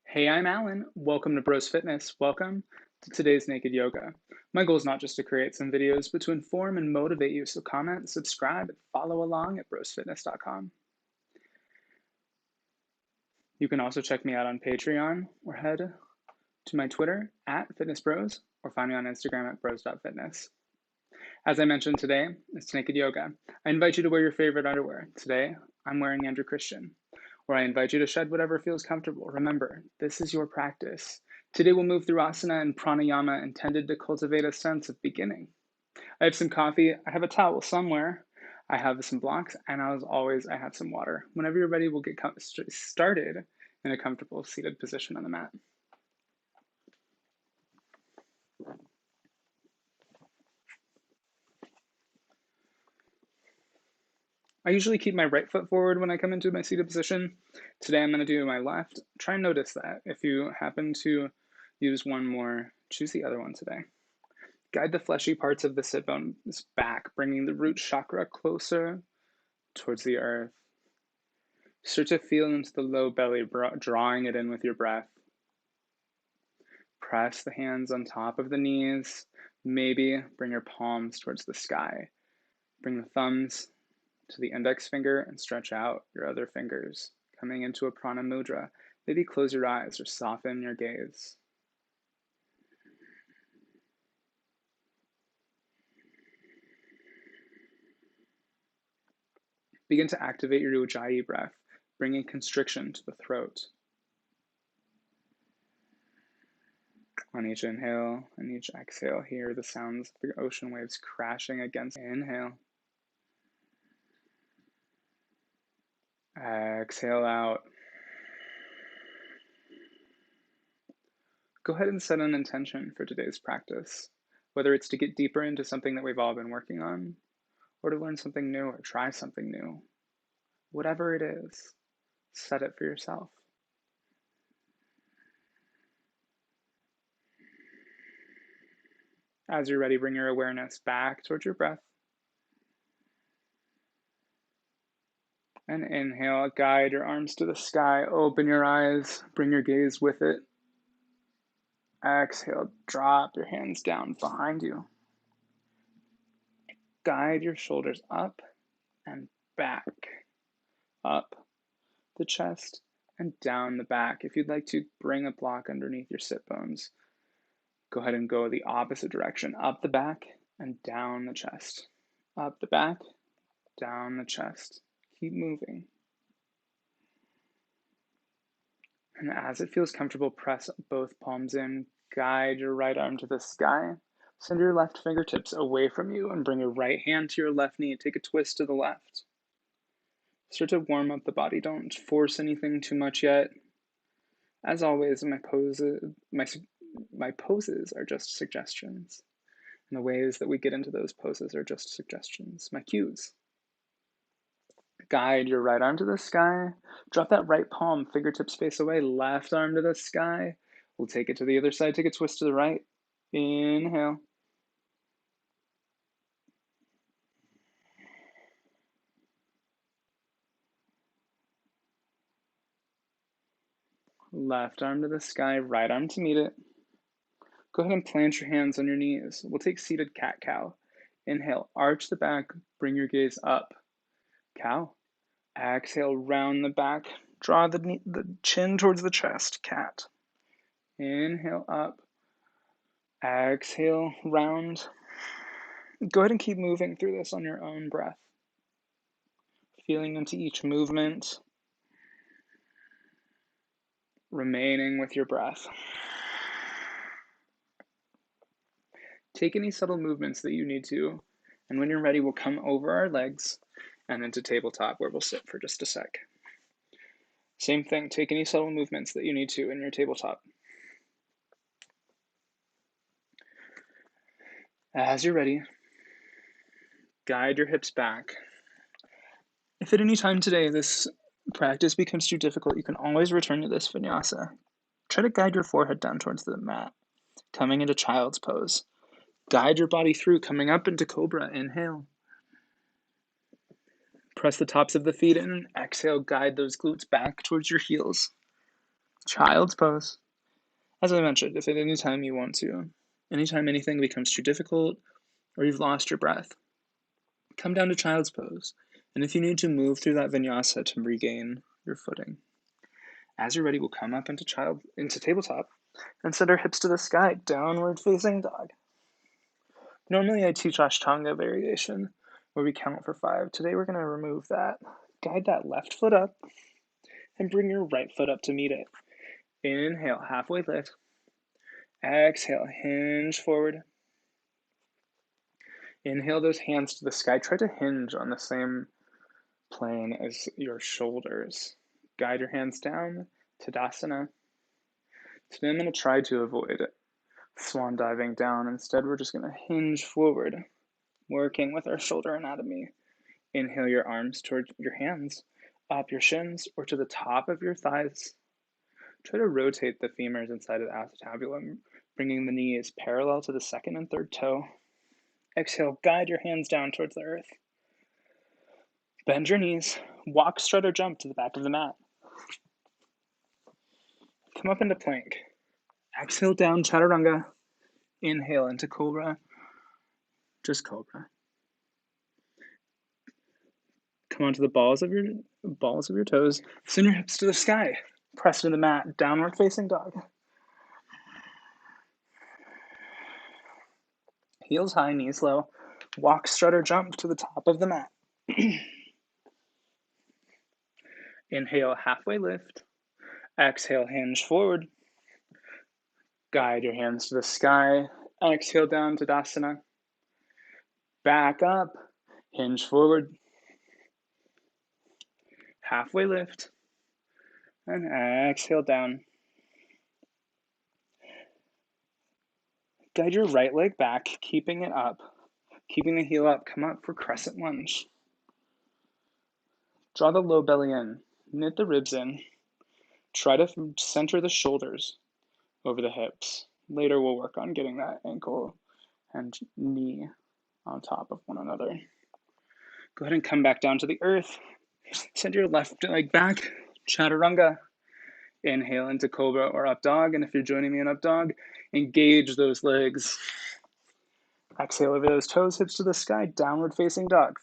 Hey, I'm Alan. Welcome to Broz Fitness. Welcome to today's Naked Yoga. My goal is not just to create some videos, but to inform and motivate you. So comment, subscribe, and follow along at brozfitness.com. You can also check me out on Patreon or head to my Twitter at FitnessBros or find me on Instagram at bros.fitness. As I mentioned today, it's Naked Yoga. I invite you to wear your favorite underwear. Today, I'm wearing Andrew Christian, where I invite you to shed whatever feels comfortable. Remember, this is your practice. Today we'll move through asana and pranayama intended to cultivate a sense of beginning. I have some coffee, I have a towel somewhere, I have some blocks, and as always, I have some water. Whenever you're ready, we'll get started in a comfortable seated position on the mat. I usually keep my right foot forward when I come into my seated position. Today I'm going to do my left. Try and notice that. If you happen to use one more, choose the other one today. Guide the fleshy parts of the sit bones back, bringing the root chakra closer towards the earth. Start to feel into the low belly, drawing it in with your breath. Press the hands on top of the knees. Maybe bring your palms towards the sky. Bring the thumbs to the index finger and stretch out your other fingers, coming into a prana mudra. Maybe close your eyes or soften your gaze. Begin to activate your Ujjayi breath, bringing constriction to the throat. On each inhale and each exhale, hear the sounds of the ocean waves crashing against. Inhale. Exhale out. Go ahead and set an intention for today's practice, whether it's to get deeper into something that we've all been working on, or to learn something new or try something new. Whatever it is, set it for yourself. As you're ready, bring your awareness back towards your breath. And inhale, guide your arms to the sky, open your eyes, bring your gaze with it. Exhale, drop your hands down behind you. Guide your shoulders up and back, up the chest and down the back. If you'd like to bring a block underneath your sit bones, go ahead and go the opposite direction, up the back and down the chest. Up the back, down the chest. Keep moving. And as it feels comfortable, press both palms in. Guide your right arm to the sky. Send your left fingertips away from you and bring your right hand to your left knee. Take a twist to the left. Start to warm up the body. Don't force anything too much yet. As always, my poses are just suggestions. And the ways that we get into those poses are just suggestions, my cues. Guide your right arm to the sky. Drop that right palm, fingertips face away, left arm to the sky. We'll take it to the other side, take a twist to the right. Inhale. Left arm to the sky, right arm to meet it. Go ahead and plant your hands on your knees. We'll take seated cat-cow. Inhale, arch the back, bring your gaze up. Cow. Exhale, round the back. Draw the chin towards the chest, cat. Inhale, up. Exhale, round. Go ahead and keep moving through this on your own breath. Feeling into each movement. Remaining with your breath. Take any subtle movements that you need to, and when you're ready, we'll come over our legs and into tabletop where we'll sit for just a sec. Same thing, take any subtle movements that you need to in your tabletop. As you're ready, guide your hips back. If at any time today this practice becomes too difficult, you can always return to this vinyasa. Try to guide your forehead down towards the mat, coming into child's pose. Guide your body through, coming up into cobra. Inhale. Press the tops of the feet in. Exhale, guide those glutes back towards your heels. Child's pose. As I mentioned, if at any time you want to, anytime anything becomes too difficult or you've lost your breath, come down to child's pose. And if you need to move through that vinyasa to regain your footing. As you're ready, we'll come up into tabletop and send our hips to the sky, downward facing dog. Normally I teach Ashtanga variation where we count for 5. Today we're going to remove that. Guide that left foot up and bring your right foot up to meet it. Inhale, halfway lift. Exhale, hinge forward. Inhale those hands to the sky. Try to hinge on the same plane as your shoulders. Guide your hands down, Tadasana. Today I'm going to try to avoid swan diving down. Instead, we're just going to hinge forward, working with our shoulder anatomy. Inhale your arms toward your hands, up your shins, or to the top of your thighs. Try to rotate the femurs inside of the acetabulum, bringing the knees parallel to the second and third toe. Exhale, guide your hands down towards the earth. Bend your knees, walk, strut, or jump to the back of the mat. Come up into plank. Exhale down, chaturanga. Inhale into cobra, just cobra. Come onto the balls of your toes. Send your hips to the sky. Press to the mat, downward facing dog. Heels high, knees low. Walk, strut, or jump to the top of the mat. Inhale, halfway lift. Exhale, hinge forward. Guide your hands to the sky. Exhale down to Tadasana. Back up, hinge forward. Halfway lift. And exhale down. Guide your right leg back, keeping it up. Keeping the heel up, come up for crescent lunge. Draw the low belly in, knit the ribs in. Try to center the shoulders over the hips. Later we'll work on getting that ankle and knee on top of one another. Go ahead and come back down to the earth. Send your left leg back, chaturanga. Inhale into cobra or up dog, and if you're joining me in up dog, engage those legs. Exhale over those toes, hips to the sky, downward facing dog.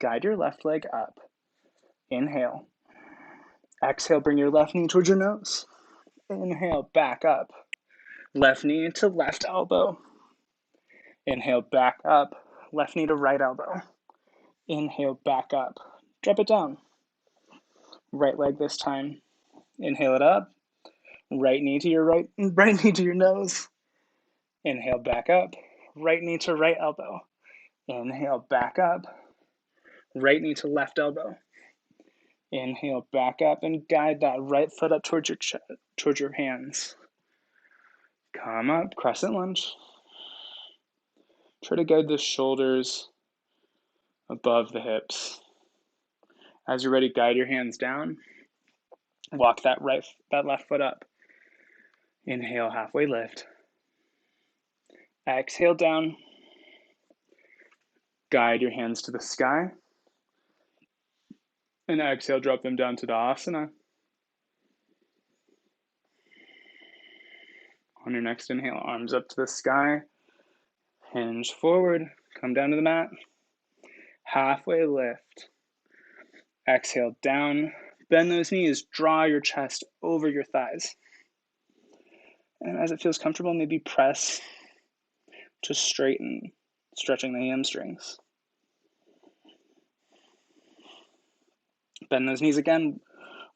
Guide your left leg up. Inhale. Exhale, bring your left knee towards your nose. Inhale, back up. Left knee to left elbow. Inhale, back up. Left knee to right elbow. Inhale, back up. Drop it down. Right leg this time. Inhale it up. Right knee to your right knee to your nose. Inhale, back up. Right knee to right elbow. Inhale, back up. Right knee to left elbow. Inhale, back up and guide that right foot up towards your chest, towards your hands. Come up, crescent lunge. Try to guide the shoulders above the hips. As you're ready, guide your hands down. Walk that left foot up. Inhale, halfway lift. Exhale down. Guide your hands to the sky. And exhale, drop them down to the asana. On your next inhale, arms up to the sky. Hinge forward. Come down to the mat. Halfway lift. Exhale down. Bend those knees. Draw your chest over your thighs. And as it feels comfortable, maybe press to straighten, stretching the hamstrings. Bend those knees again.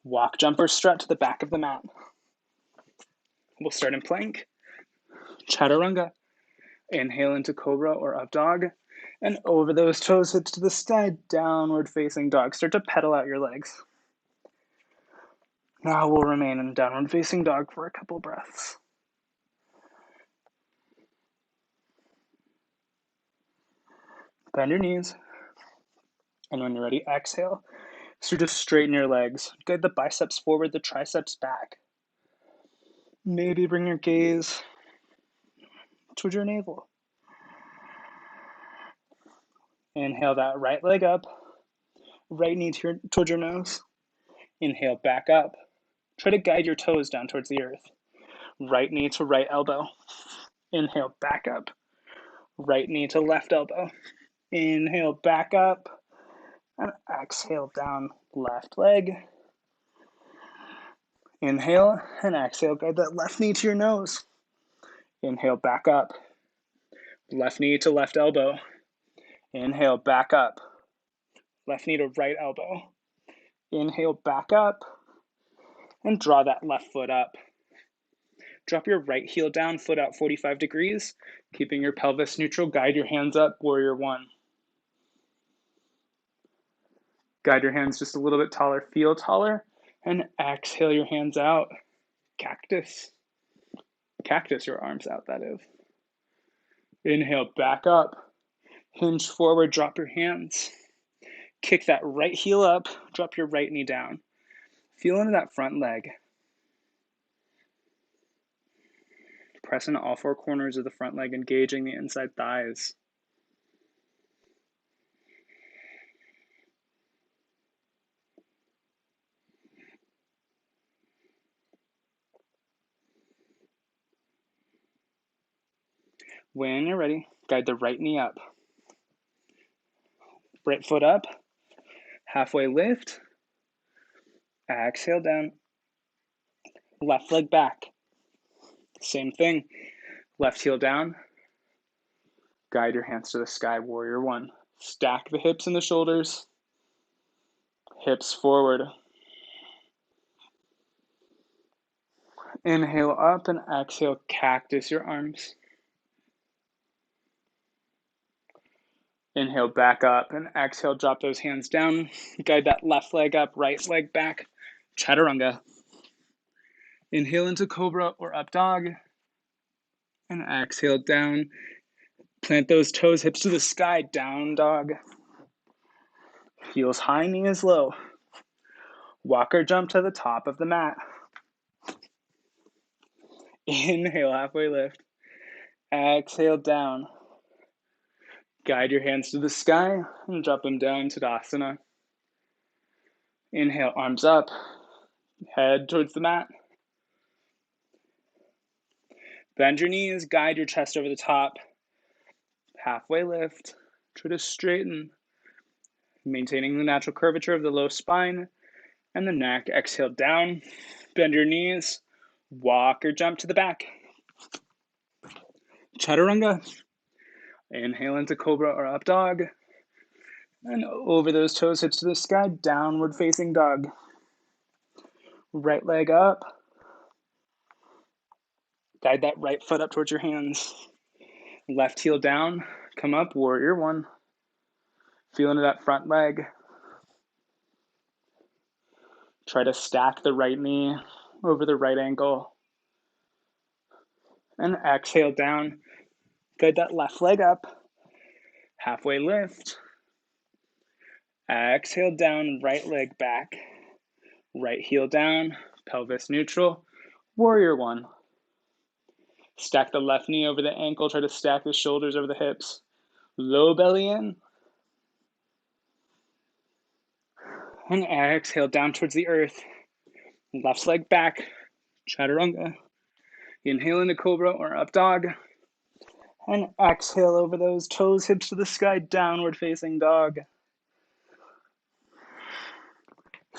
Walk, jump, or strut to the back of the mat. We'll start in plank. Chaturanga. Inhale into cobra or up dog. And over those toes, hips to the sky, downward facing dog. Start to pedal out your legs. Now we'll remain in downward facing dog for a couple breaths. Bend your knees. And when you're ready, exhale. So just straighten your legs. Guide the biceps forward, the triceps back. Maybe bring your gaze towards your navel. Inhale that right leg up. right knee towards your nose. Inhale, back up. Try to guide your toes down towards the earth. Right knee to right elbow. Inhale, back up. Right knee to left elbow. Inhale, back up. And exhale down, left leg. Inhale and exhale, guide that left knee to your nose. Inhale, back up. Left knee to left elbow. Inhale, back up. Left knee to right elbow. Inhale, back up. And draw that left foot up. Drop your right heel down, foot out 45 degrees, keeping your pelvis neutral. Guide your hands up, warrior one. Guide your hands just a little bit taller, feel taller, and exhale your hands out. Cactus. Cactus your arms out, that is. Inhale, back up. Hinge forward, drop your hands. Kick that right heel up, drop your right knee down. Feel into that front leg. Press into all four corners of the front leg, engaging the inside thighs. When you're ready, guide the right knee up. Right foot up, halfway lift. Exhale down. Left leg back. Same thing. Left heel down. Guide your hands to the sky, warrior one. Stack the hips and the shoulders. Hips forward. Inhale up and exhale, cactus your arms. Inhale back up and exhale, drop those hands down. Guide that left leg up, right leg back. Chaturanga. Inhale into cobra or up dog. And exhale down. Plant those toes, hips to the sky, down dog. Heels high, knees low. Walk or jump to the top of the mat. Inhale, halfway lift. Exhale down. Guide your hands to the sky and drop them down to Tadasana. Inhale, arms up. Head towards the mat. Bend your knees, guide your chest over the top. Halfway lift. Try to straighten. Maintaining the natural curvature of the low spine and the neck. Exhale down. Bend your knees. Walk or jump to the back. Chaturanga. Inhale into cobra or up dog. And over those toes, hips to the sky, downward facing dog. Right leg up. Guide that right foot up towards your hands. Left heel down. Come up, warrior one. Feel into that front leg. Try to stack the right knee over the right ankle. And exhale down. Guide that left leg up. Halfway lift. Exhale down, right leg back. Right heel down, pelvis neutral. Warrior one. Stack the left knee over the ankle. Try to stack the shoulders over the hips. Low belly in. And exhale down towards the earth. Left leg back. Chaturanga. Inhale into cobra or up dog. And exhale over those toes, hips to the sky, downward facing dog.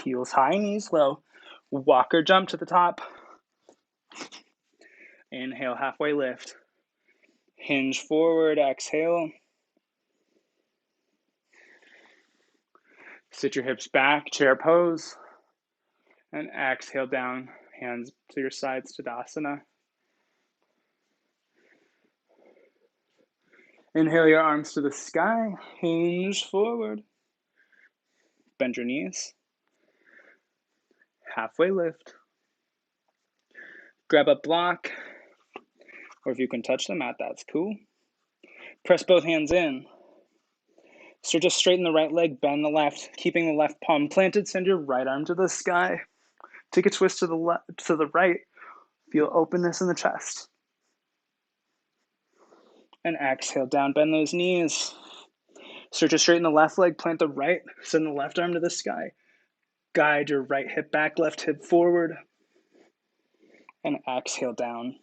Heels high, knees low. Walk or jump to the top. Inhale, halfway lift. Hinge forward, exhale. Sit your hips back, chair pose. And exhale down, hands to your sides, Tadasana. Inhale your arms to the sky, hinge forward. Bend your knees. Halfway lift. Grab a block, or if you can touch the mat, that's cool. Press both hands in. So just straighten the right leg, bend the left, keeping the left palm planted. Send your right arm to the sky. Take a twist to the left, to the right. Feel openness in the chest. And exhale down, bend those knees. Start to straighten the left leg, plant the right, send the left arm to the sky. Guide your right hip back, left hip forward, and exhale down.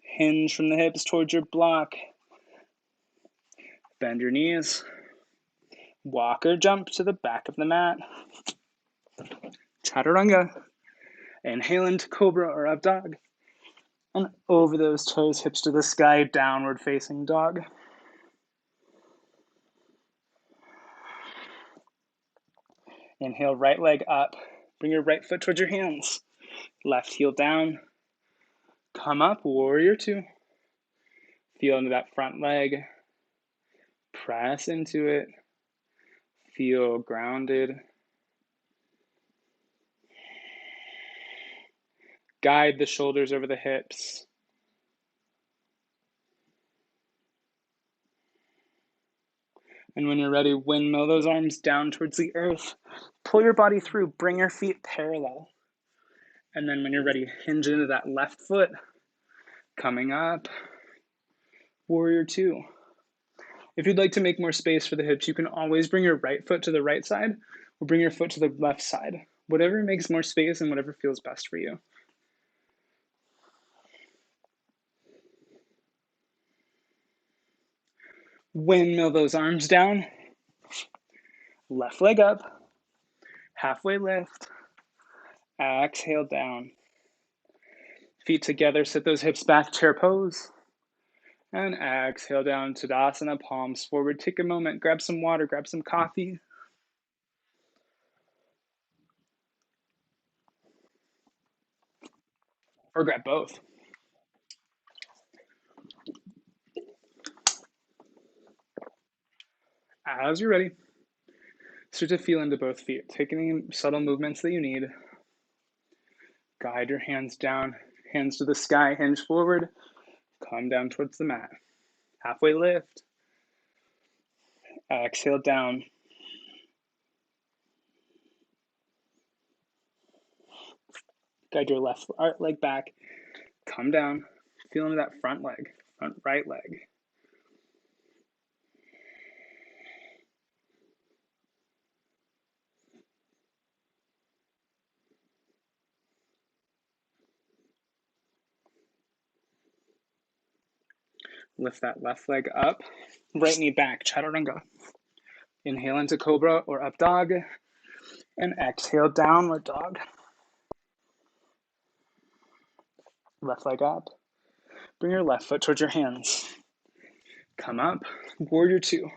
Hinge from the hips towards your block. Bend your knees. Walk or jump to the back of the mat. Chaturanga. Inhale into cobra or up dog. And over those toes, hips to the sky, downward facing dog. Inhale, right leg up. Bring your right foot towards your hands. Left heel down. Come up, warrior two. Feel into that front leg. Press into it. Feel grounded. Guide the shoulders over the hips. And when you're ready, windmill those arms down towards the earth. Pull your body through. Bring your feet parallel. And then when you're ready, hinge into that left foot. Coming up. Warrior two. If you'd like to make more space for the hips, you can always bring your right foot to the right side or bring your foot to the left side. Whatever makes more space and whatever feels best for you. Windmill those arms down. Left leg up. Halfway lift. Exhale down. Feet together, sit those hips back, chair pose. And exhale down, Tadasana, palms forward. Take a moment, grab some water, grab some coffee. Or grab both. As you're ready, start to feel into both feet. Take any subtle movements that you need. Guide your hands down, hands to the sky, hinge forward. Come down towards the mat. Halfway lift. Exhale down. Guide your left leg back. Come down. Feel into that front leg, front right leg. Lift that left leg up. Right knee back, chaturanga. Inhale into cobra or up dog. And exhale, downward dog. Left leg up. Bring your left foot towards your hands. Come up, warrior two.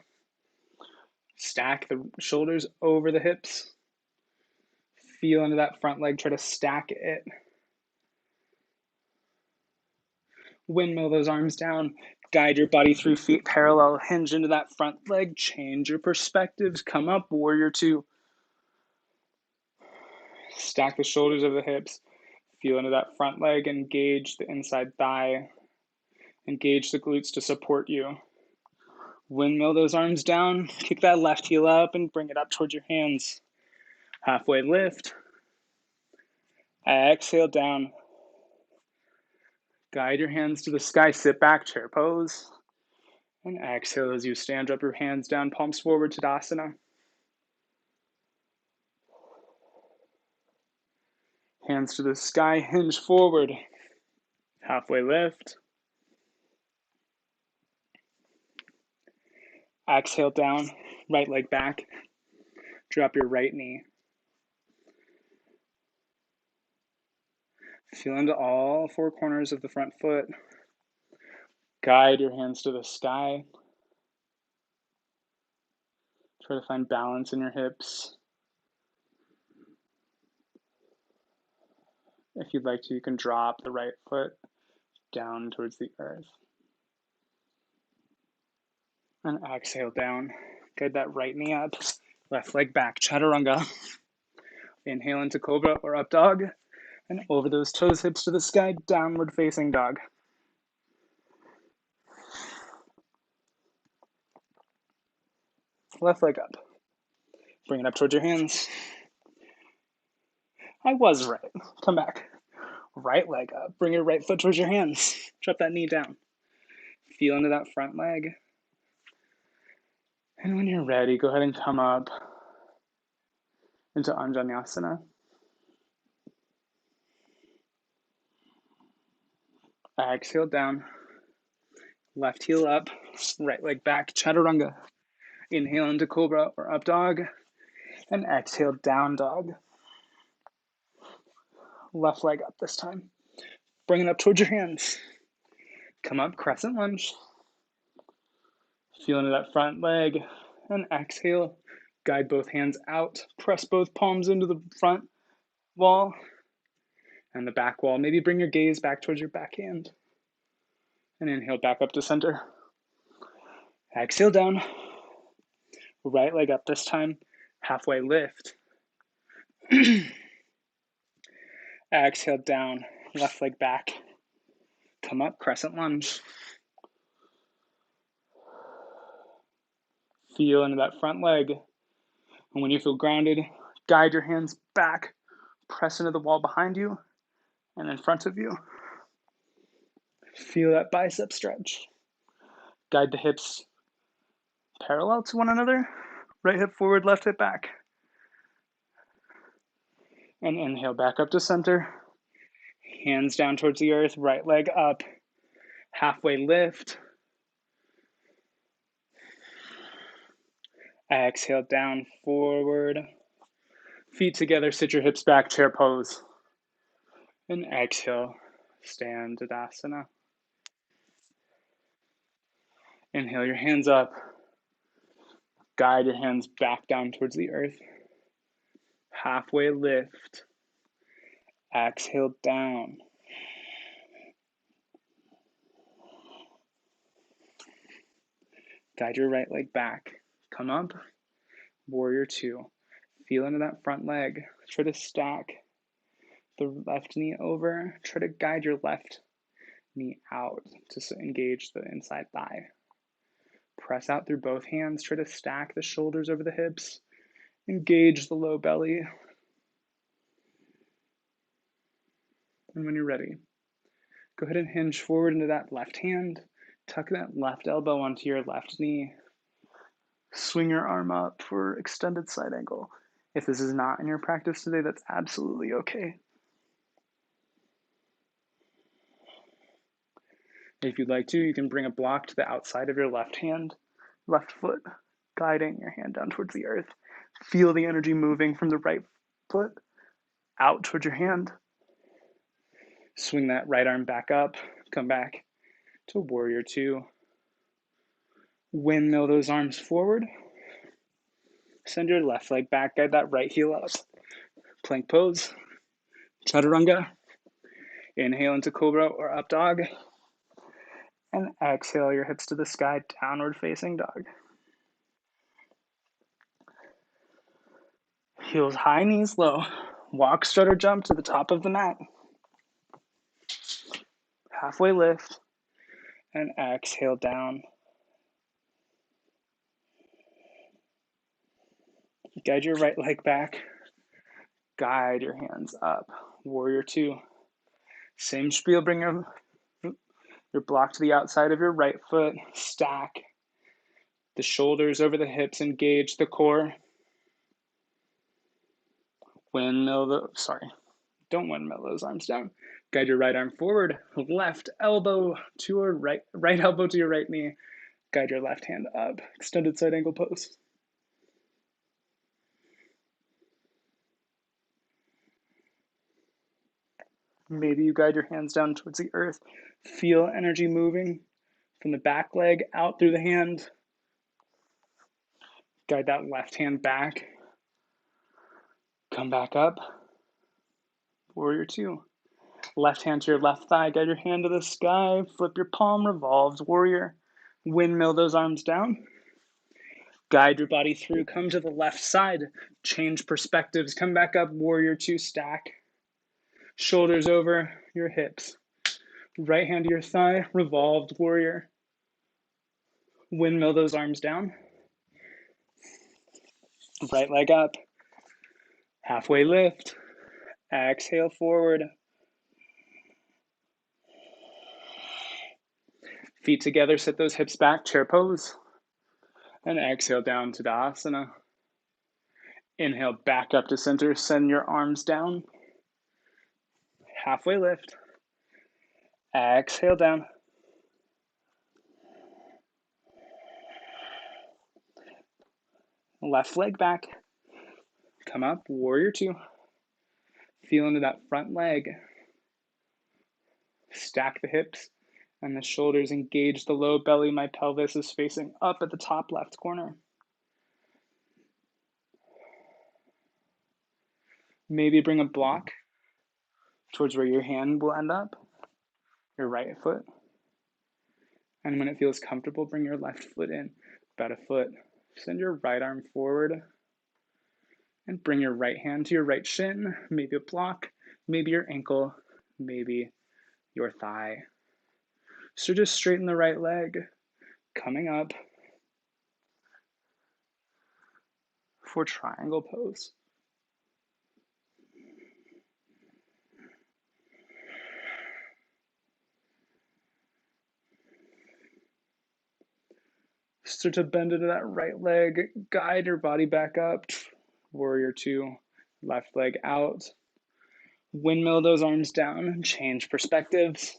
Stack the shoulders over the hips. Feel into that front leg, try to stack it. Windmill those arms down. Guide your body through, feet parallel. Hinge into that front leg. Change your perspectives. Come up, warrior two. Stack the shoulders over the hips. Feel into that front leg. Engage the inside thigh. Engage the glutes to support you. Windmill those arms down. Kick that left heel up and bring it up towards your hands. Halfway lift. Exhale down. Guide your hands to the sky. Sit back, chair pose. And exhale as you stand up, your hands down, palms forward, Tadasana. Hands to the sky, hinge forward. Halfway lift. Exhale down, right leg back. Drop your right knee. Feel into all four corners of the front foot. Guide your hands to the sky. Try to find balance in your hips. If you'd like to, you can drop the right foot down towards the earth. And exhale down. Guide that right knee up. Left leg back, chaturanga. Inhale into cobra or up dog. And over those toes, hips to the sky, downward facing dog. Left leg up. Bring it up towards your hands. I was right. Come back. Right leg up. Bring your right foot towards your hands. Drop that knee down. Feel into that front leg. And when you're ready, go ahead and come up into Anjaneyasana. Exhale down, left heel up, right leg back, chaturanga. Inhale into cobra or up dog, and exhale down dog. Left leg up this time. Bring it up towards your hands. Come up, crescent lunge. Feel into that front leg, and exhale. Guide both hands out. Press both palms into the front wall and the back wall. Maybe bring your gaze back towards your back hand. And inhale back up to center. Exhale down. Right leg up this time. Halfway lift. Exhale down. Left leg back. Come up, crescent lunge. Feel into that front leg. And when you feel grounded, guide your hands back. Press into the wall behind you and in front of you. Feel that bicep stretch. Guide the hips parallel to one another. Right hip forward, left hip back. And inhale back up to center. Hands down towards the earth, right leg up. Halfway lift. Exhale down, forward. Feet together, sit your hips back, chair pose. And exhale, stand Tadasana. Inhale your hands up. Guide your hands back down towards the earth. Halfway lift. Exhale down. Guide your right leg back. Come up. Warrior two. Feel into that front leg. Try to stack the left knee over. Try to guide your left knee out to engage the inside thigh. Press out through both hands. Try to stack the shoulders over the hips. Engage the low belly. And when you're ready, go ahead and hinge forward into that left hand. Tuck that left elbow onto your left knee. Swing your arm up for extended side angle. If this is not in your practice today, that's absolutely okay. If you'd like to, you can bring a block to the outside of your left hand, left foot, guiding your hand down towards the earth. Feel the energy moving from the right foot out towards your hand. Swing that right arm back up, come back to warrior two. Windmill those arms forward. Send your left leg back, guide that right heel up. Plank pose, chaturanga. Inhale into cobra or up dog. And exhale your hips to the sky, downward facing dog. Heels high, knees low. Walk, strut, or jump to the top of the mat. Halfway lift. And exhale down. Guide your right leg back. Guide your hands up. Warrior two. Same spiel, bring your block to the outside of your right foot. Stack the shoulders over the hips. Engage the core. Don't windmill those arms down. Guide your right arm forward. Left elbow to your right elbow to your right knee. Guide your left hand up. Extended side angle pose. Maybe you guide your hands down towards the earth. Feel energy moving from the back leg out through the hand. Guide that left hand back. Come back up. Warrior two. Left hand to your left thigh. Guide your hand to the sky. Flip your palm. Revolves. Warrior. Windmill those arms down. Guide your body through. Come to the left side. Change perspectives. Come back up. Warrior two. Stack. Shoulders over your hips. Right hand to your thigh. Revolved. Warrior. Windmill those arms down. Right leg up. Halfway lift. Exhale forward. Feet together, sit those hips back, chair pose. And exhale down to asana. Inhale back up to center, send your arms down. Halfway lift. Exhale down. Left leg back. Come up, warrior two. Feel into that front leg. Stack the hips and the shoulders, engage the low belly. My pelvis is facing up at the top left corner. Maybe bring a block towards where your hand will end up, your right foot. And when it feels comfortable, bring your left foot in, about a foot. Send your right arm forward and bring your right hand to your right shin, maybe a block, maybe your ankle, maybe your thigh. So just straighten the right leg, coming up for triangle pose. Start to bend into that right leg, guide your body back up. Warrior two, left leg out. Windmill those arms down, change perspectives.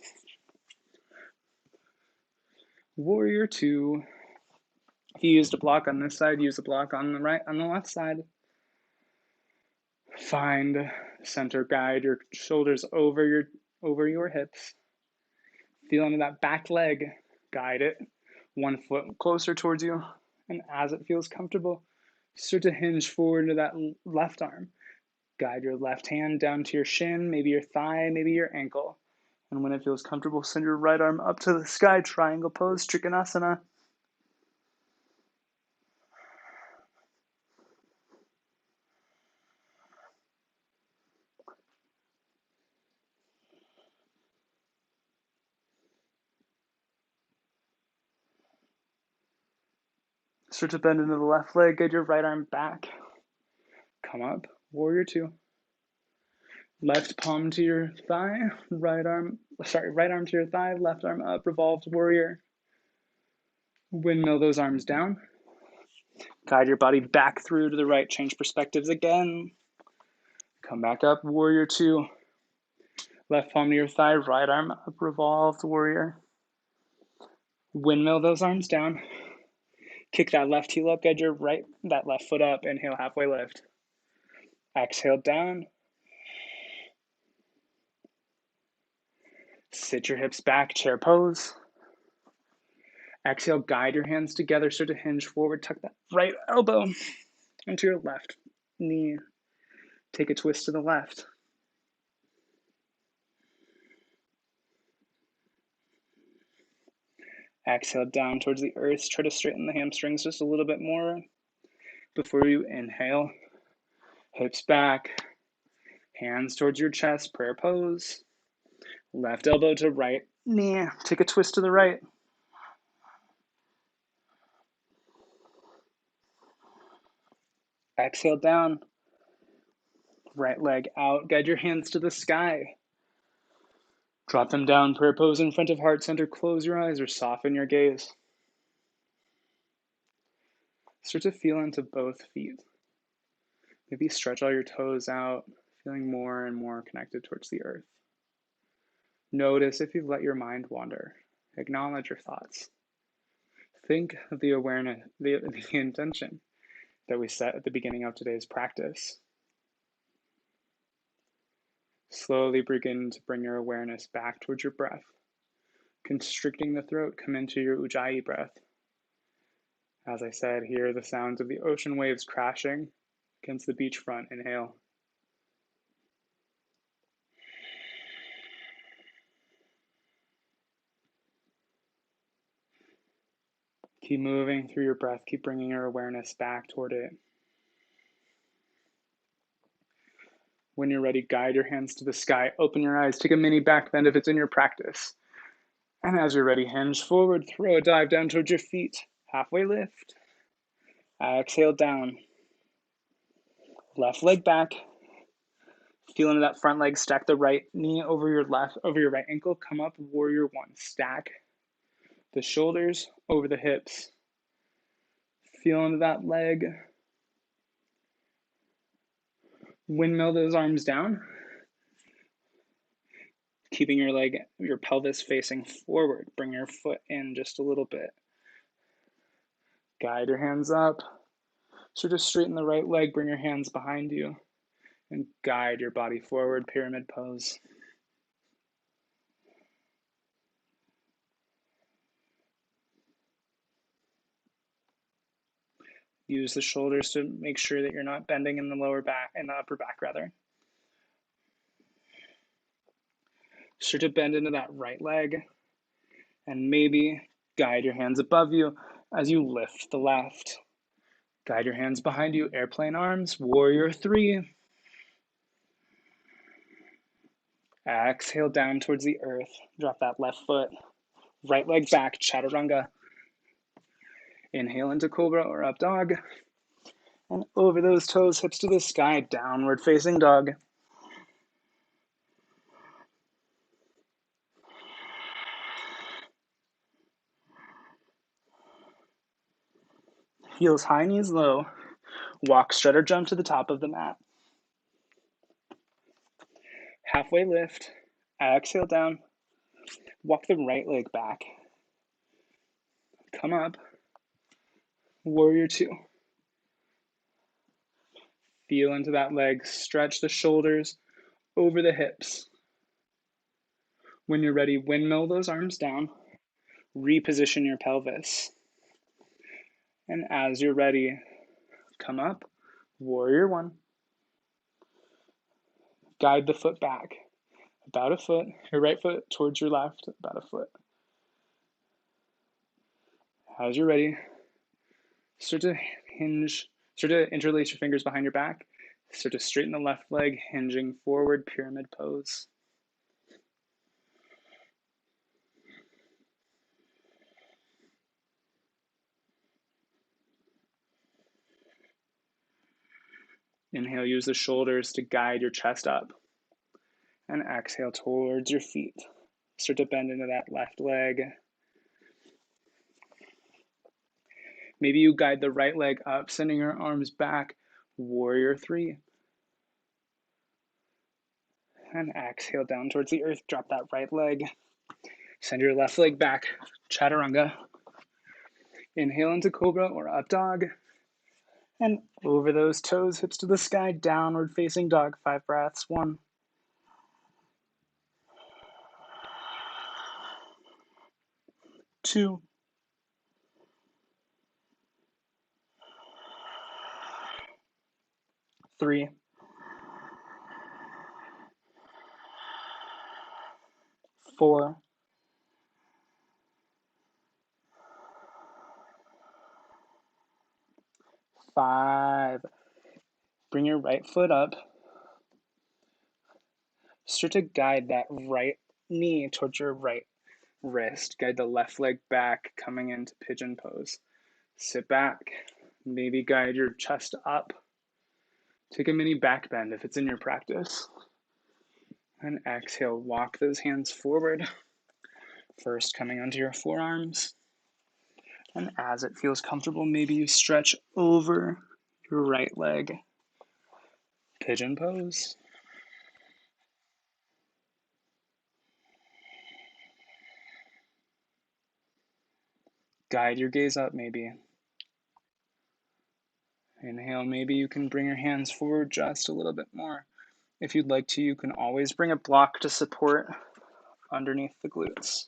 Warrior two. If you used a block on this side, use a block on the right, on the left side. Find center, guide your shoulders over your hips. Feel into that back leg, guide it. One foot closer towards you, and as it feels comfortable, start to hinge forward to that left arm. Guide your left hand down to your shin, maybe your thigh, maybe your ankle. And when it feels comfortable, send your right arm up to the sky, triangle pose, Trikonasana. Start to bend into the left leg, get your right arm back. Come up, warrior two. Left palm to your thigh, right arm to your thigh, left arm up, revolved warrior. Windmill those arms down. Guide your body back through to the right, change perspectives again. Come back up, warrior two. Left palm to your thigh, right arm up, revolved warrior. Windmill those arms down. Kick that left heel up, guide your that left foot up, inhale, halfway lift. Exhale down. Sit your hips back, chair pose. Exhale, guide your hands together, start to hinge forward, tuck that right elbow into your left knee. Take a twist to the left. Exhale down towards the earth. Try to straighten the hamstrings just a little bit more before you inhale. Hips back, hands towards your chest, prayer pose. Left elbow to right knee. Take a twist to the right. Exhale down. Right leg out. Guide your hands to the sky. Drop them down, prayer pose in front of heart center. Close your eyes or soften your gaze. Start to feel into both feet. Maybe stretch all your toes out, feeling more and more connected towards the earth. Notice if you've let your mind wander. Acknowledge your thoughts. Think of the awareness, the intention that we set at the beginning of today's practice. Slowly begin to bring your awareness back towards your breath. Constricting the throat, come into your Ujjayi breath. As I said, hear the sounds of the ocean waves crashing against the beachfront. Inhale. Keep moving through your breath. Keep bringing your awareness back toward it. When you're ready, guide your hands to the sky. Open your eyes. Take a mini back bend if it's in your practice. And as you're ready, hinge forward. Throw a dive down towards your feet. Halfway lift. Exhale down. Left leg back. Feel into that front leg. Stack the right knee over your right ankle. Come up, warrior one. Stack the shoulders over the hips. Feel into that leg. Windmill those arms down. Keeping your pelvis facing forward. Bring your foot in just a little bit. Guide your hands up. So just straighten the right leg, bring your hands behind you, and guide your body forward, pyramid pose. Use the shoulders to make sure that you're not bending in the lower back, in the upper back rather. Start to bend into that right leg, and maybe guide your hands above you as you lift the left. Guide your hands behind you, airplane arms, warrior three. Exhale down towards the earth. Drop that left foot. Right leg back, chaturanga. Inhale into cobra or up dog. And over those toes, hips to the sky, downward facing dog. Heels high, knees low. Walk, strut, or jump to the top of the mat. Halfway lift. Exhale down. Walk the right leg back. Come up. Warrior two. Feel into that leg. Stretch the shoulders over the hips. When you're ready, windmill those arms down. Reposition your pelvis. And as you're ready, come up. Warrior one. Guide the foot back. About a foot. Your right foot towards your left. About a foot. As you're ready, start to interlace your fingers behind your back. Start to straighten the left leg, hinging forward, pyramid pose. Inhale, use the shoulders to guide your chest up. And exhale towards your feet. Start to bend into that left leg. Maybe you guide the right leg up, sending your arms back. Warrior three. And exhale down towards the earth. Drop that right leg. Send your left leg back. Chaturanga. Inhale into cobra or up dog. And over those toes, hips to the sky, downward facing dog. 5 breaths. 1, 2, 3, 4, 5. Bring your right foot up. Start to guide that right knee towards your right wrist. Guide the left leg back, coming into pigeon pose. Sit back. Maybe guide your chest up. Take a mini back bend if it's in your practice. And exhale, walk those hands forward. First, coming onto your forearms. And as it feels comfortable, maybe you stretch over your right leg. Pigeon pose. Guide your gaze up, maybe. Inhale, maybe you can bring your hands forward just a little bit more. If you'd like to, you can always bring a block to support underneath the glutes.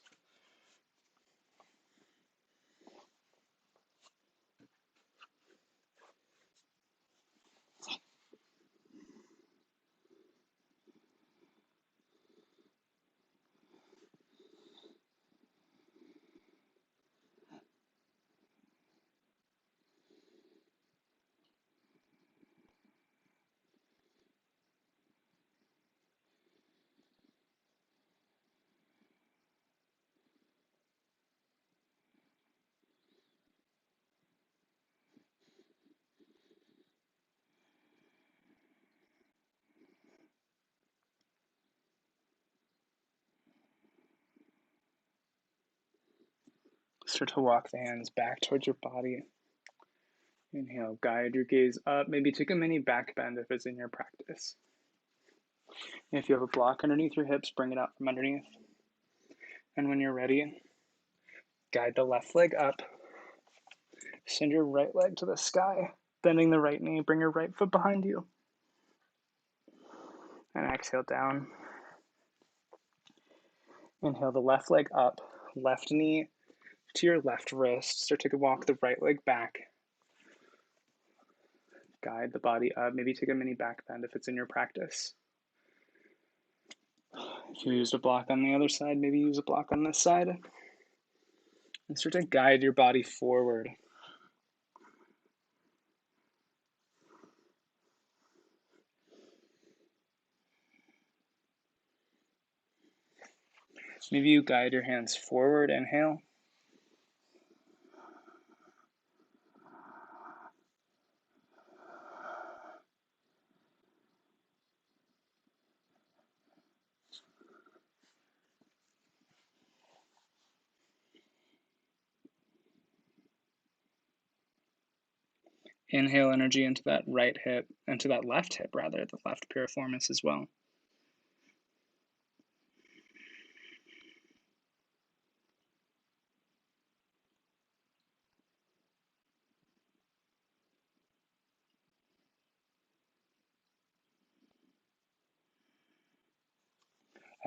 Start to walk the hands back towards your body. Inhale, guide your gaze up. Maybe take a mini back bend if it's in your practice. If you have a block underneath your hips, bring it out from underneath. And when you're ready, guide the left leg up. Send your right leg to the sky, bending the right knee. Bring your right foot behind you. And exhale down. Inhale the left leg up, left knee to your left wrist. Start to walk the right leg back. Guide the body up. Maybe take a mini back bend if it's in your practice. If you used a block on the other side, maybe use a block on this side. And start to guide your body forward. Maybe you guide your hands forward, inhale. Inhale energy into that right hip, into that left hip rather, the left piriformis as well.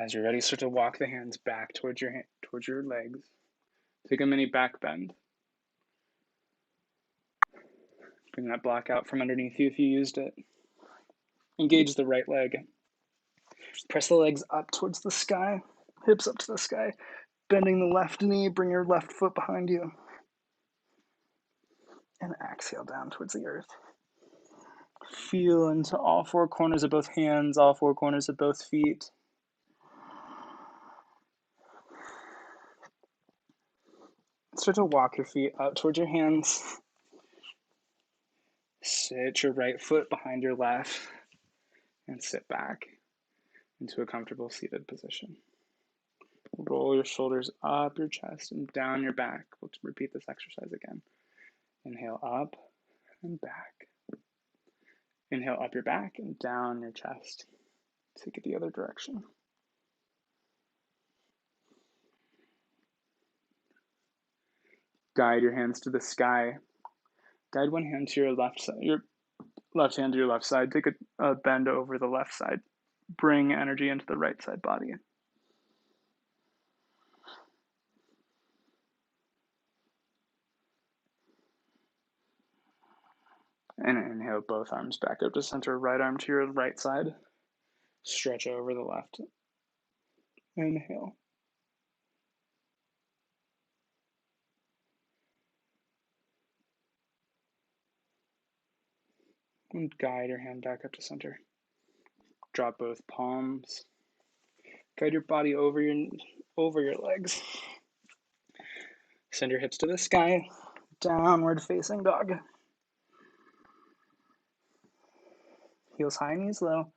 As you're ready, start to walk the hands back towards your legs. Take a mini back bend. Bring that block out from underneath you if you used it. Engage the right leg. Press the legs up towards the sky, hips up to the sky. Bending the left knee, bring your left foot behind you. And exhale down towards the earth. Feel into all four corners of both hands, all four corners of both feet. Start to walk your feet out towards your hands. Sit your right foot behind your left and sit back into a comfortable seated position. Roll your shoulders up your chest and down your back. We'll repeat this exercise again. Inhale up and back. Inhale up your back and down your chest. Take it the other direction. Guide your hands to the sky. Guide one hand to your left side, your left hand to your left side. Take a bend over the left side. Bring energy into the right side body. And inhale both arms back up to center. Right arm to your right side. Stretch over the left. Inhale. And guide your hand back up to center. Drop both palms. Guide your body over your legs. Send your hips to the sky. Downward facing dog. Heels high, knees low.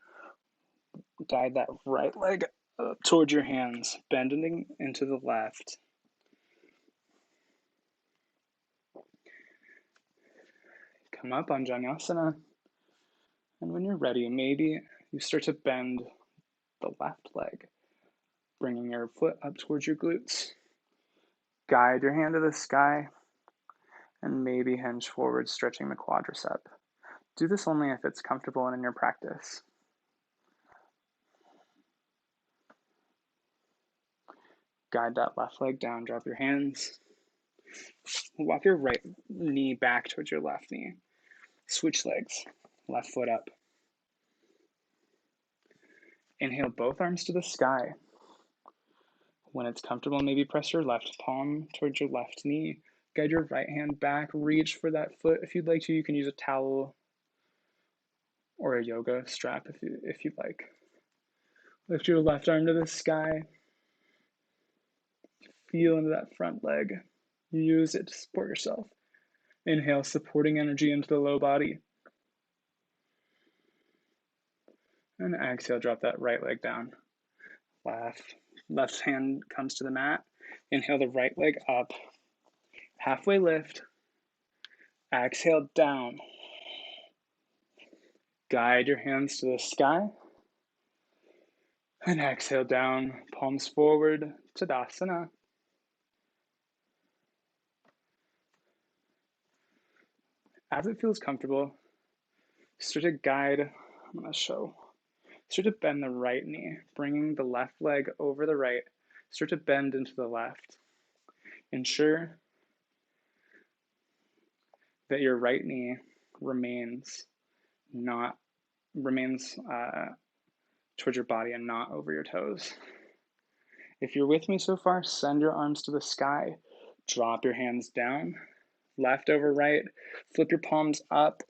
Guide that right leg up towards your hands, bending into the left. Come up on Vinyasa. And when you're ready, maybe you start to bend the left leg, bringing your foot up towards your glutes. Guide your hand to the sky and maybe hinge forward, stretching the quadricep. Do this only if it's comfortable and in your practice. Guide that left leg down, drop your hands. Walk your right knee back towards your left knee. Switch legs, left foot up. Inhale both arms to the sky. When it's comfortable, maybe press your left palm towards your left knee. Guide your right hand back, reach for that foot. If you'd like to, you can use a towel or a yoga strap if you'd like. Lift your left arm to the sky. Feel into that front leg. Use it to support yourself. Inhale, supporting energy into the low body. And exhale, drop that right leg down. Left hand comes to the mat. Inhale the right leg up. Halfway lift. Exhale down. Guide your hands to the sky. And exhale down, palms forward, Tadasana. As it feels comfortable, start to guide, I'm going to show. Start to bend the right knee, bringing the left leg over the right. Start to bend into the left. Ensure that your right knee remains towards your body and not over your toes. If you're with me so far, send your arms to the sky. Drop your hands down, left over right. Flip your palms up,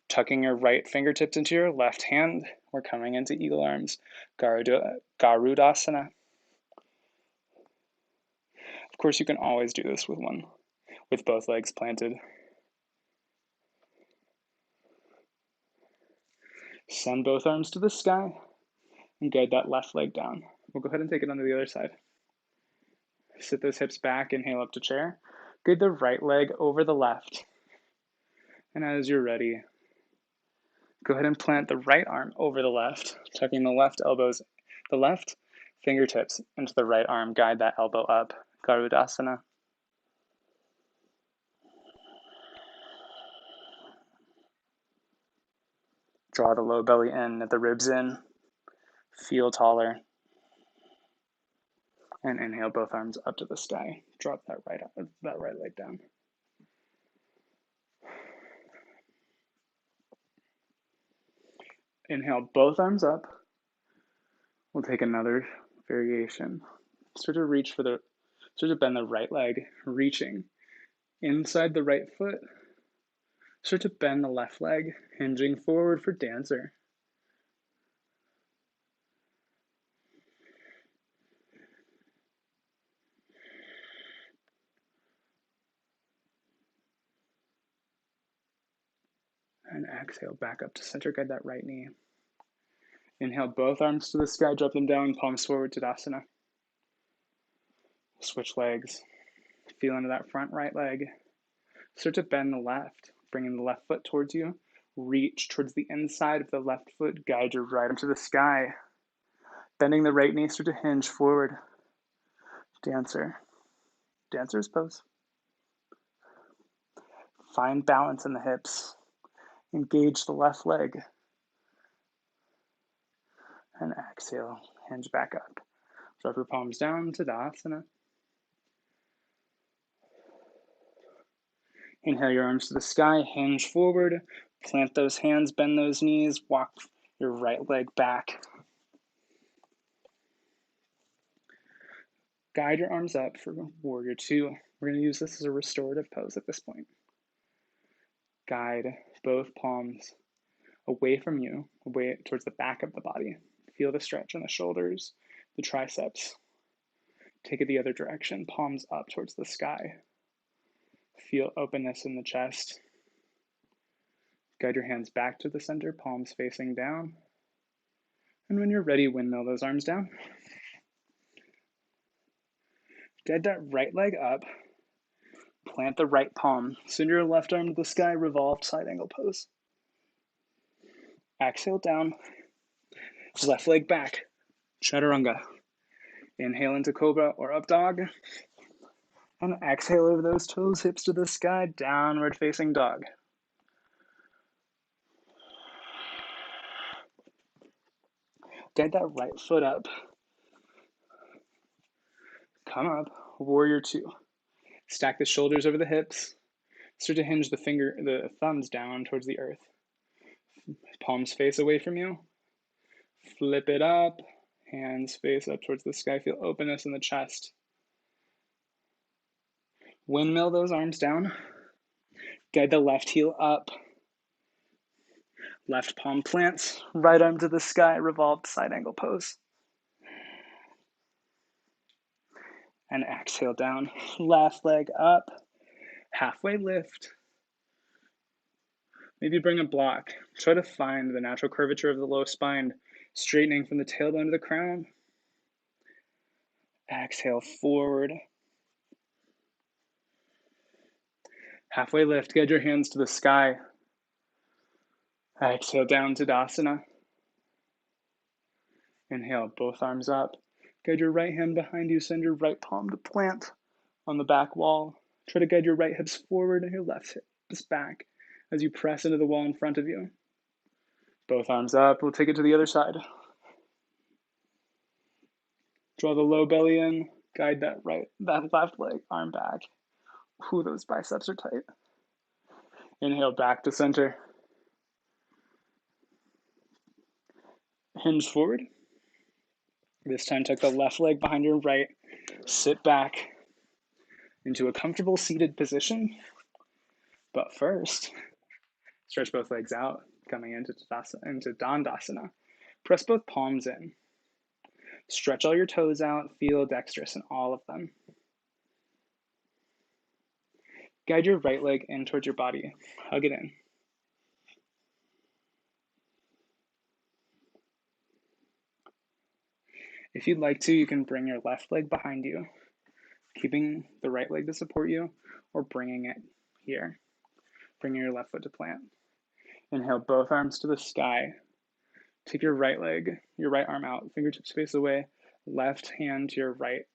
tucking your right fingertips into your left hand. We're coming into eagle arms, Garudasana. Of course, you can always do this with both legs planted. Send both arms to the sky and guide that left leg down. We'll go ahead and take it onto the other side. Sit those hips back, inhale up to chair. Guide the right leg over the left. And as you're ready, go ahead and plant the right arm over the left, tucking the left fingertips into the right arm. Guide that elbow up, Garudasana. Draw the low belly in, knit the ribs in. Feel taller. And inhale both arms up to the sky. Drop that right leg down. Inhale both arms up. We'll take another variation. Start to bend the right leg, reaching inside the right foot. Start to bend the left leg, hinging forward for dancer. And exhale back up to center, guide that right knee. Inhale both arms to the sky, drop them down, palms forward, Tadasana. Switch legs. Feel into that front right leg. Start to bend the left, bringing the left foot towards you. Reach towards the inside of the left foot, guide your right arm to the sky. Bending the right knee, start to hinge forward. Dancer. Dancer's pose. Find balance in the hips. Engage the left leg. And exhale, hinge back up. Drop your palms down, Tadasana. Inhale your arms to the sky, hinge forward. Plant those hands, bend those knees, walk your right leg back. Guide your arms up for warrior two. We're going to use this as a restorative pose at this point. Guide both palms away from you, away towards the back of the body. Feel the stretch in the shoulders, the triceps. Take it the other direction, palms up towards the sky. Feel openness in the chest. Guide your hands back to the center, palms facing down. And when you're ready, windmill those arms down. Guide that right leg up. Plant the right palm. Send your left arm to the sky, revolved side angle pose. Exhale down. Left leg back. Chaturanga. Inhale into cobra or up dog. And exhale over those toes, hips to the sky, downward facing dog. Guide that right foot up. Come up, warrior two. Stack the shoulders over the hips. Start to hinge the thumbs down towards the earth. Palms face away from you. Flip it up. Hands face up towards the sky. Feel openness in the chest. Windmill those arms down. Guide the left heel up. Left palm plants. Right arm to the sky. Revolved side angle pose. And exhale down. Left leg up. Halfway lift. Maybe bring a block. Try to find the natural curvature of the low spine, straightening from the tailbone to the crown. Exhale forward. Halfway lift, guide your hands to the sky. Exhale down to Tadasana. Inhale, both arms up. Guide your right hand behind you, send your right palm to plant on the back wall. Try to guide your right hips forward and your left hips back as you press into the wall in front of you. Both arms up, we'll take it to the other side. Draw the low belly in, guide that left leg, arm back. Ooh, those biceps are tight. Inhale, back to center. Hinge forward. This time, tuck the left leg behind your right. Sit back into a comfortable seated position. But first, stretch both legs out, coming into Dandasana. Press both palms in. Stretch all your toes out. Feel dexterous in all of them. Guide your right leg in towards your body. Hug it in. If you'd like to, you can bring your left leg behind you, keeping the right leg to support you, or bringing it here. Bringing your left foot to plant. Inhale, both arms to the sky. Take your right leg, your right arm out, fingertips face away, left hand to your right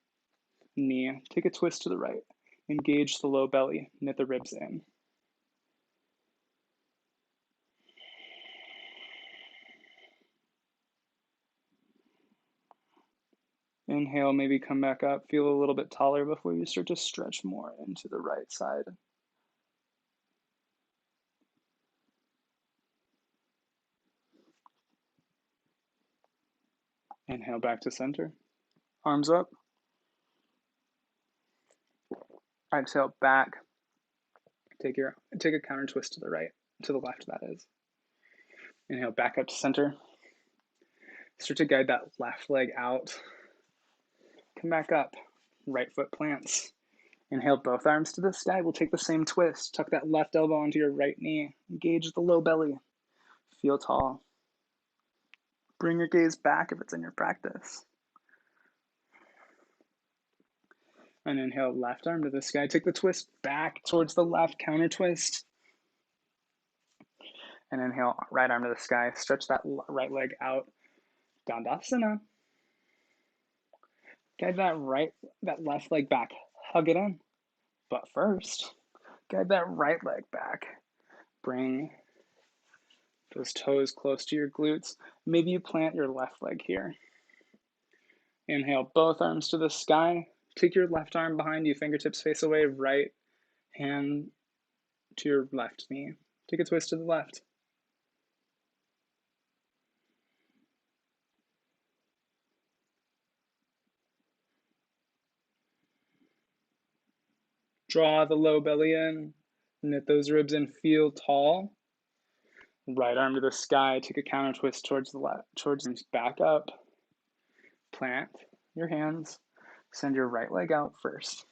knee. Take a twist to the right. Engage the low belly, knit the ribs in. Inhale, maybe come back up, feel a little bit taller before you start to stretch more into the right side. Inhale, back to center. Arms up. Exhale, back. Take a counter twist to the right, to the left, that is. Inhale, back up to center. Start to guide that left leg out. Come back up. Right foot plants. Inhale, both arms to the sky. We'll take the same twist. Tuck that left elbow onto your right knee. Engage the low belly. Feel tall. Bring your gaze back if it's in your practice. And inhale, left arm to the sky. Take the twist back towards the left, counter twist. And inhale, right arm to the sky. Stretch that right leg out. Dandasana. Guide that left leg back. Hug it in. But first, guide that right leg back. Bring those toes close to your glutes. Maybe you plant your left leg here. Inhale, both arms to the sky. Take your left arm behind you, fingertips face away, right hand to your left knee. Take a twist to the left. Draw the low belly in, knit those ribs in, feel tall. Right arm to the sky, take a counter twist towards the left, back up. Plant your hands, send your right leg out first.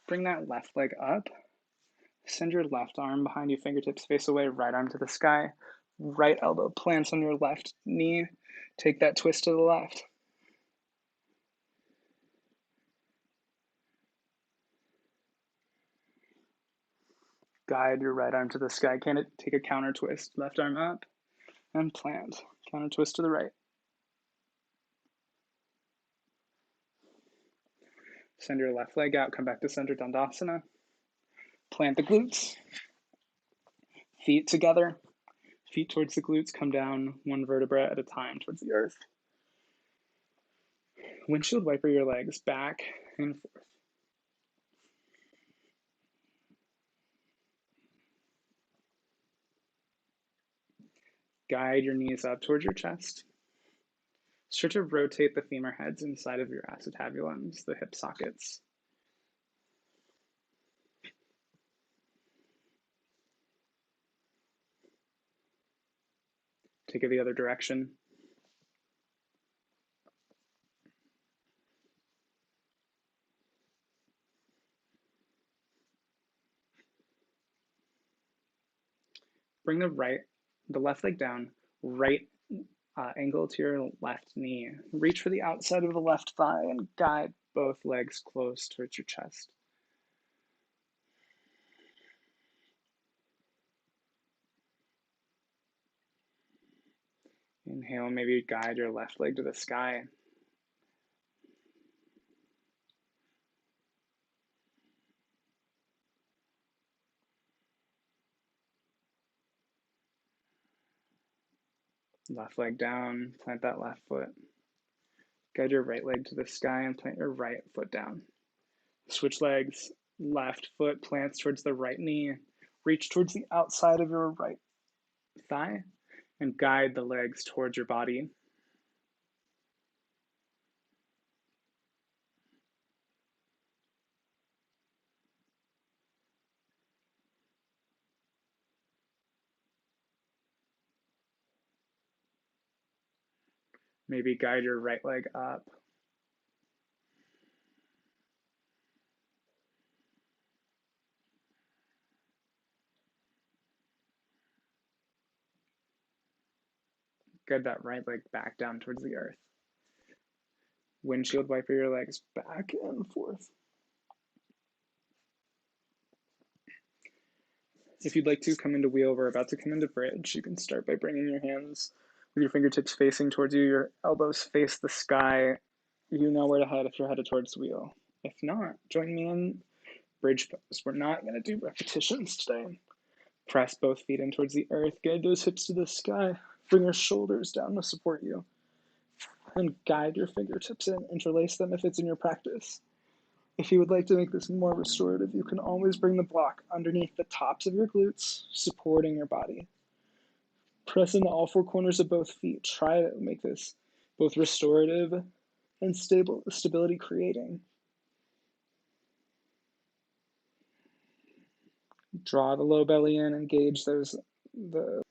Bring that left leg up. Send your left arm behind you, fingertips face away, right arm to the sky. Right elbow plants on your left knee. Take that twist to the left. Guide your right arm to the sky. Take a counter twist. Left arm up and plant. Counter twist to the right. Send your left leg out. Come back to center Dandasana. Plant the glutes. Feet together. Feet towards the glutes. Come down one vertebra at a time towards the earth. Windshield wiper your legs back and forth. Guide your knees up towards your chest. Start to rotate the femur heads inside of your acetabulums, the hip sockets. Take it the other direction. Bring the left leg down, right angle to your left knee. Reach for the outside of the left thigh and guide both legs close towards your chest. Inhale, maybe guide your left leg to the sky. Left leg down, plant that left foot. Guide your right leg to the sky and plant your right foot down. Switch legs, left foot plants towards the right knee. Reach towards the outside of your right thigh and guide the legs towards your body. Maybe guide your right leg up. Guide that right leg back down towards the earth. Windshield wiper your legs back and forth. If you'd like to come into wheel, we're about to come into bridge. You can start by bringing your hands with your fingertips facing towards you, your elbows face the sky. You know where to head if you're headed towards wheel. If not, join me in bridge pose. We're not going to do repetitions today. Press both feet in towards the earth. Guide those hips to the sky. Bring your shoulders down to support you. And guide your fingertips in. Interlace them if it's in your practice. If you would like to make this more restorative, you can always bring the block underneath the tops of your glutes, supporting your body. Press into all four corners of both feet. Try to make this both restorative and stability creating. Draw the low belly in, engage the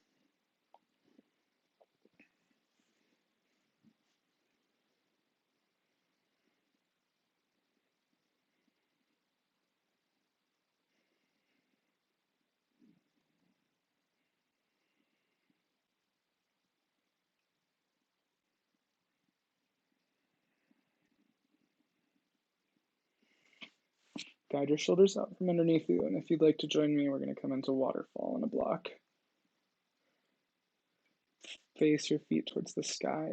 guide your shoulders out from underneath you. And if you'd like to join me, we're going to come into waterfall in a block. Face your feet towards the sky.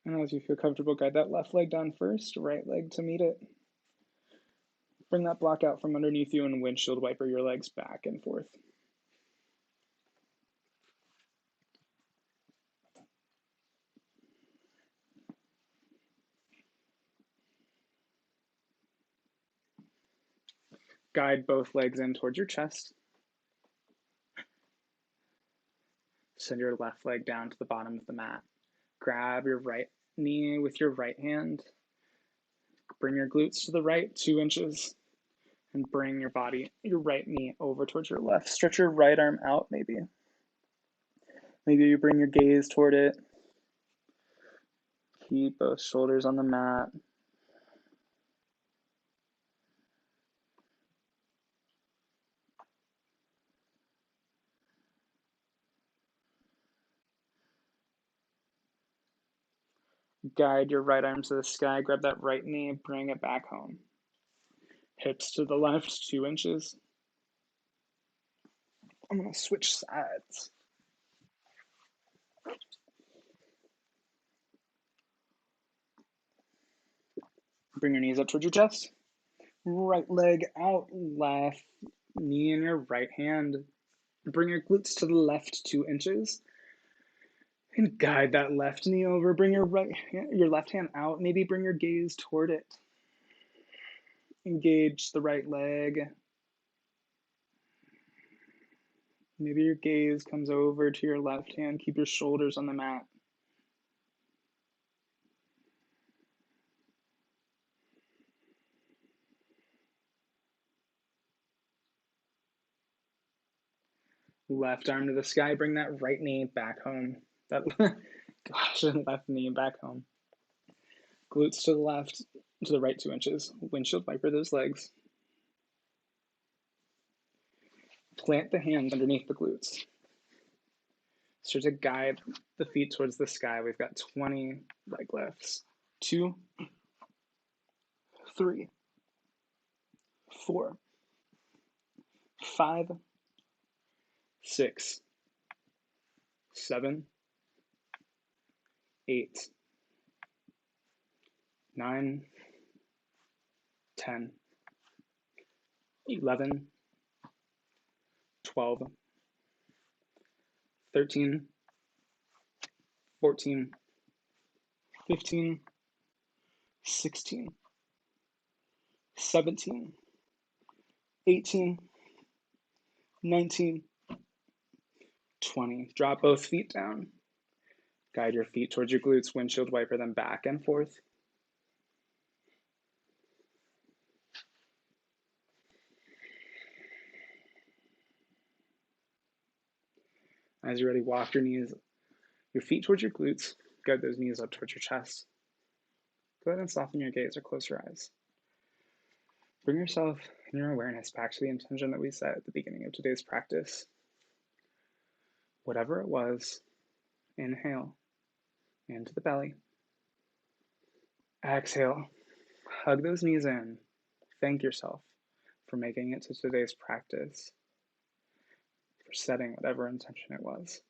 And as you feel comfortable, guide that left leg down first, right leg to meet it. Bring that block out from underneath you and windshield wiper your legs back and forth. Guide both legs in towards your chest. Send your left leg down to the bottom of the mat. Grab your right knee with your right hand. Bring your glutes to the right 2 inches. And bring your right knee over towards your left. Stretch your right arm out maybe. Maybe you bring your gaze toward it. Keep both shoulders on the mat. Guide your right arm to the sky. Grab that right knee, bring it back home. Hips to the left 2 inches. I'm going to switch sides. Bring your knees up towards your chest. Right leg out, left knee in your right hand. Bring your glutes to the left 2 inches. And guide that left knee over. Bring your left hand out. Maybe bring your gaze toward it. Engage the right leg. Maybe your gaze comes over to your left hand. Keep your shoulders on the mat. Left arm to the sky. Bring that right knee back home. Left knee back home. Glutes to the left, to the right 2 inches. Windshield wiper those legs. Plant the hands underneath the glutes. Start to guide the feet towards the sky. We've got 20 leg lifts. 2, 3, 4, 5, 6, 7, 8, 9, 10, 11, 12, 13, 14, 15, 16, 17, 18, 19, 20. Drop both feet down. Guide your feet towards your glutes, windshield wiper them back and forth. As you're ready, walk your feet towards your glutes. Guide those knees up towards your chest. Go ahead and soften your gaze or close your eyes. Bring yourself and your awareness back to the intention that we set at the beginning of today's practice. Whatever it was, inhale into the belly. Exhale, hug those knees in. Thank yourself for making it to today's practice, for setting whatever intention it was.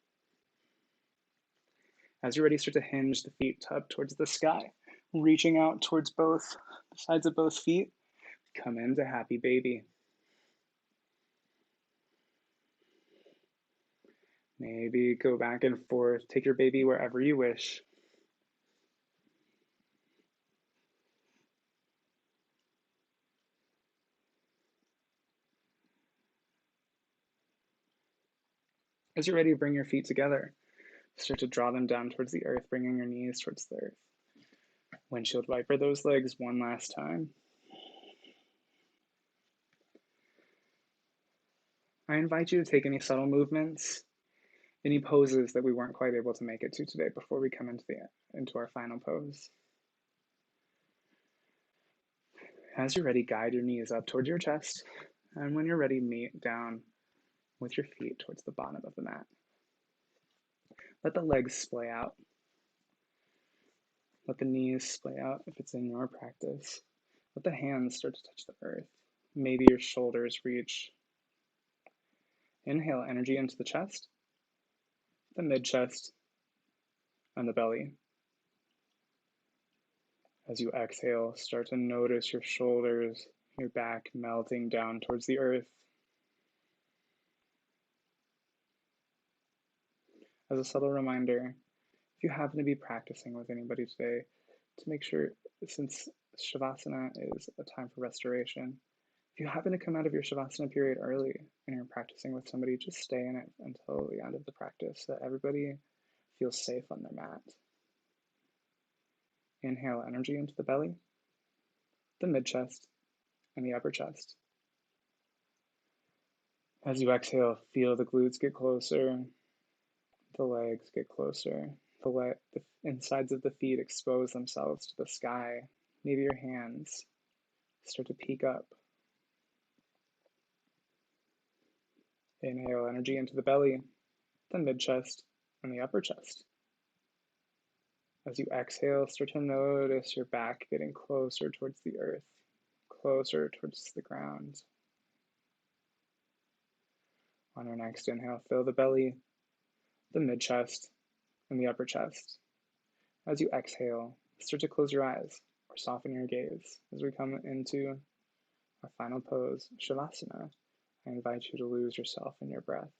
As you're ready, start to hinge the feet up towards the sky, reaching out towards both sides of both feet. Come into happy baby. Maybe go back and forth. Take your baby wherever you wish. As you're ready, bring your feet together. Start to draw them down towards the earth, bringing your knees towards the earth. Windshield wiper those legs one last time. I invite you to take any subtle movements, any poses that we weren't quite able to make it to today before we come into our final pose. As you're ready, guide your knees up towards your chest, and when you're ready, meet down with your feet towards the bottom of the mat. Let the legs splay out. Let the knees splay out if it's in your practice. Let the hands start to touch the earth. Maybe your shoulders reach. Inhale energy into the chest, the mid-chest, and the belly. As you exhale, start to notice your shoulders, your back melting down towards the earth. As a subtle reminder, if you happen to be practicing with anybody today, to make sure, since Savasana is a time for restoration, if you happen to come out of your Savasana period early and you're practicing with somebody, just stay in it until the end of the practice so that everybody feels safe on their mat. Inhale energy into the belly, the mid-chest, and the upper chest. As you exhale, feel the glutes get closer, the legs get closer, the insides of the feet expose themselves to the sky. Maybe your hands start to peek up. Inhale energy into the belly, the mid-chest, and the upper chest. As you exhale, start to notice your back getting closer towards the earth, closer towards the ground. On your next inhale, fill the belly, the mid-chest, and the upper chest. As you exhale, start to close your eyes or soften your gaze. As we come into our final pose, Shavasana, I invite you to lose yourself in your breath.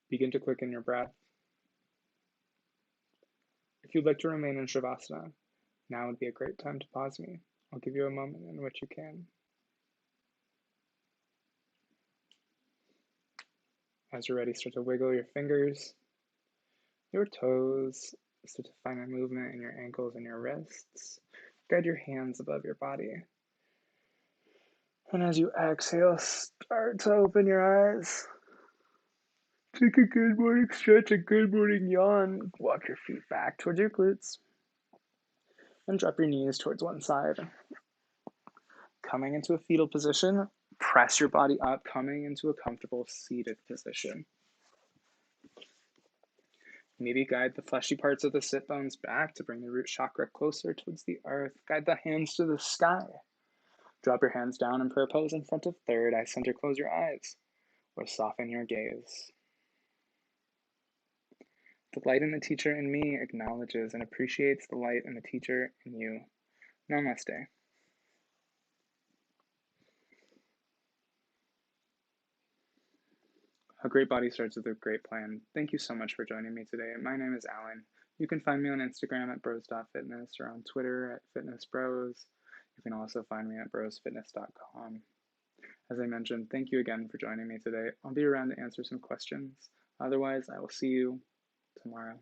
Begin to quicken your breath. If you'd like to remain in Savasana, now would be a great time to pause me. I'll give you a moment in which you can. As you're ready, start to wiggle your fingers, your toes, start to find a movement in your ankles and your wrists. Guide your hands above your body. And as you exhale, start to open your eyes. Take a good morning stretch, a good morning yawn. Walk your feet back towards your glutes. And drop your knees towards one side. Coming into a fetal position, press your body up, coming into a comfortable seated position. Maybe guide the fleshy parts of the sit bones back to bring the root chakra closer towards the earth. Guide the hands to the sky. Drop your hands down in prayer pose in front of third eye center. Close your eyes or soften your gaze. The light in the teacher in me acknowledges and appreciates the light in the teacher in you. Namaste. A great body starts with a great plan. Thank you so much for joining me today. My name is Alan. You can find me on Instagram at broz.fitness or on Twitter at fitnessbros. You can also find me at brozfitness.com. As I mentioned, thank you again for joining me today. I'll be around to answer some questions. Otherwise, I will see you tomorrow.